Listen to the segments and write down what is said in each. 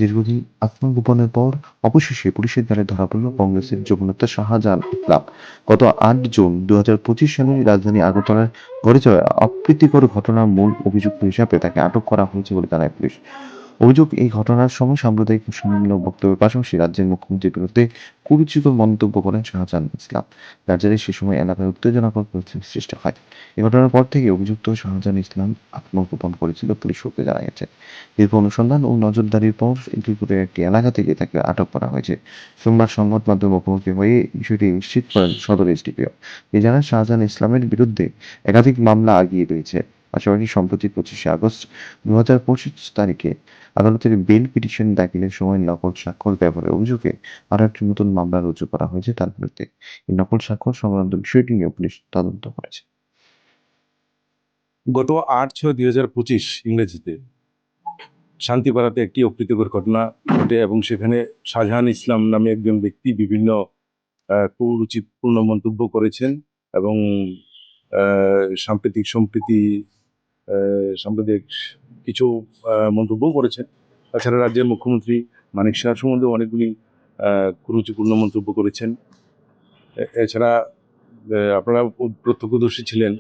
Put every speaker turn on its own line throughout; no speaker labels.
দীর্ঘদিন আত্মগোপনের পর অবশেষে পুলিশের দ্বারে ধরা পড়ল কংগ্রেসের যুবনেতা শাহজাহান ইসলাম। গত ৮ জুন ২০২৫ সালে রাজধানী আগরতলায় ঘটে যাওয়া অপ্রীতিকর ঘটনার মূল অভিযুক্ত হিসাবে তাকে আটক করা হয়েছে বলে জানায় পুলিশ। অভিযোগ, এই ঘটনার সময় সাম্প্রদায়িক উস্কানিমূলক বক্তব্যের পাশাপাশি রাজ্যের মুখ্যমন্ত্রীর বিরুদ্ধে কুরুচিকর মন্তব্য করেন শাহজাহান ইসলাম, যার জেরে সে সময় এলাকায় উত্তেজনাকর পরিস্থিতির সৃষ্টি হয়। এ ঘটনার পর থেকে অভিযুক্ত শাহজাহান ইসলাম আত্মগোপন করেছিল বলে সূত্রে জানা গেছে। দীর্ঘ অনুসন্ধান ও নজরদারির পর ইন্দুপুরের একটি এলাকা থেকে তাকে আটক করা হয়েছে। সোমবার সংবাদ মাধ্যমে মুখোমুখি হয়ে বিষয়টি নিশ্চিত করেন সদর এসডিপিও। এ জানান, শাহজাহান ইসলামের বিরুদ্ধে একাধিক মামলা আগিয়ে রয়েছে। পাশাপাশি সম্প্রতি ২৫শে আগস্ট ২০২৫ তারিখে আদালতের বেল পিটিশন দাখিলের সময় নকল স্বাক্ষর ব্যবহারের অভিযোগে আরও একটি নতুন মামলা রুজু করা হয়েছে তার বিরুদ্ধে। এই নকল স্বাক্ষর সংক্রান্ত বিষয়টি নিয়ে পুলিশ তদন্ত করেছে।
গত ৮/৬/২০২৫ ইংরেজিতে শান্তিপাড়াতে একটি অপ্রীতিকর ঘটনা ঘটে এবং সেখানে শাহজাহান ইসলাম নামে একজন ব্যক্তি বিভিন্ন কুরুচিপূর্ণ মন্তব্য করেছেন এবং সাম্প্রতিক কিছু মন্তব্য করেছেন। তাছাড়া রাজ্যের মুখ্যমন্ত্রী মানিক সাহা সম্বন্ধে অনেকগুলি কুরুচিপূর্ণ মন্তব্য করেছেন। এছাড়া আপনারা প্রত্যক্ষদর্শী ছিলেন,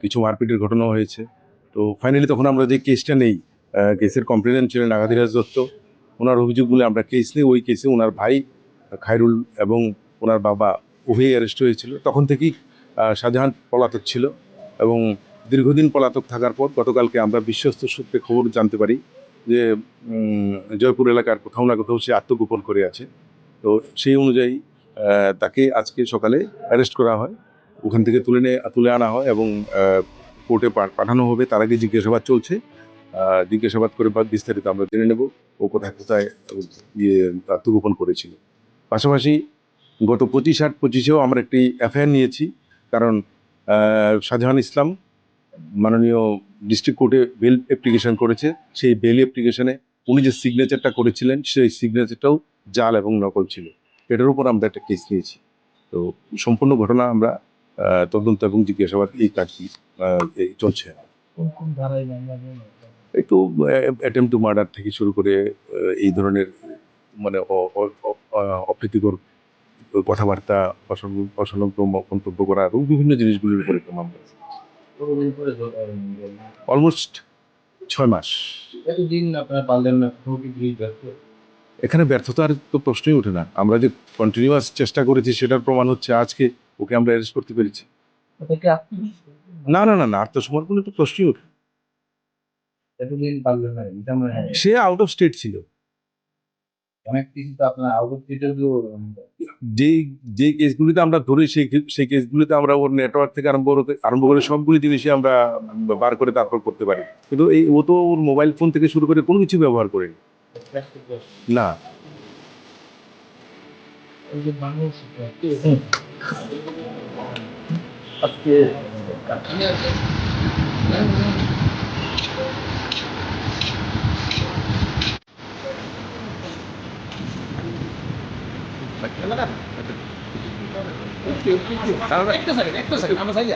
কিছু মারপিটের ঘটনাও হয়েছে। তো ফাইনালি তখন আমরা যে কেসটা নেই, কেসের কমপ্লেনেন্ট ছিলেন আগাধীরাজ দত্ত, ওনার অভিযোগগুলো আমরা কেস নিই। ওই কেসে ওনার ভাই খায়রুল এবং ওনার বাবা উভয়ই অ্যারেস্ট হয়েছিল। তখন থেকেই শাহজাহান পলাতক ছিল এবং দীর্ঘদিন পলাতক থাকার পর গতকালকে আমরা বিশ্বস্ত সূত্রে খবর জানতে পারি যে জয়পুর এলাকার কোথাও না কোথাও সে আত্মগোপন করে আছে। তো সেই অনুযায়ী তাকে আজকে সকালে অ্যারেস্ট করা হয়, ওখান থেকে তুলে আনা হয় এবং কোর্টে পাঠানো হবে। তার আগে জিজ্ঞাসাবাদ চলছে। জিজ্ঞাসাবাদ করে বিস্তারিত আমরা জেনে নেব ও কোথায় কোথায় আত্মগোপন করেছিল। পাশাপাশি গত ২৫/৮/২৫-এও আমরা একটি এফআইআর নিয়েছি, কারণ শাহজাহান ইসলাম মাননীয় ডিস্ট্রিক্ট কোর্টে বেল অ্যাপ্লিকেশন করেছে। সেই বেল অ্যাপ্লিকেশনে উনি যে সিগনেচারটা করেছিলেন সেই সিগনেচারটাও জাল এবং নকল ছিল। এটার উপর আমরা একটা কেস নিয়েছি। তো সম্পূর্ণ ঘটনা আমরা তদন্ত এবং জিজ্ঞাসাবাদ এই কাজটি চলছে। একটু অ্যাটেম্পট টু মার্ডার থেকে শুরু করে এই ধরনের মানে অপ্রীতিকর কথাবার্তা, অসংলগ্ন মন্তব্য করা এবং বিভিন্ন জিনিসগুলির উপরে একটা মামলা। অলমোস্ট ৬ মাস।
এতদিন আপনারা পারলেন না,
এখানে ব্যর্থতার তো প্রশ্নই ওঠে না। আমরা যে কন্টিনিউয়াস চেষ্টা করেছি সেটার প্রমাণ হচ্ছে আজকে ওকে আমরা অ্যারেস্ট করতে পেরেছি। না, আত্মসমর্পণের তো প্রশ্নই ওঠে।
এতদিন পারলেন না, এটা মানে
সে আউট অফ স্টেট ছিল।
অনেক কিছু তো আপনার আউট অফ স্টেটের
যে কেসগুলিতে আমরা ধরি সেই কেসগুলিতে আমরা ওর নেটওয়ার্ক থেকে আরম্ভ করে সবগুলি জিনিসই আমরা বার করে তারপর করতে পারি। কিন্তু ও তো ওর মোবাইল ফোন থেকে শুরু করে কোনো কিছু ব্যবহার করেনি। না,
মানুষ
আজকে
একটা সেকেন্ড আমরা যাই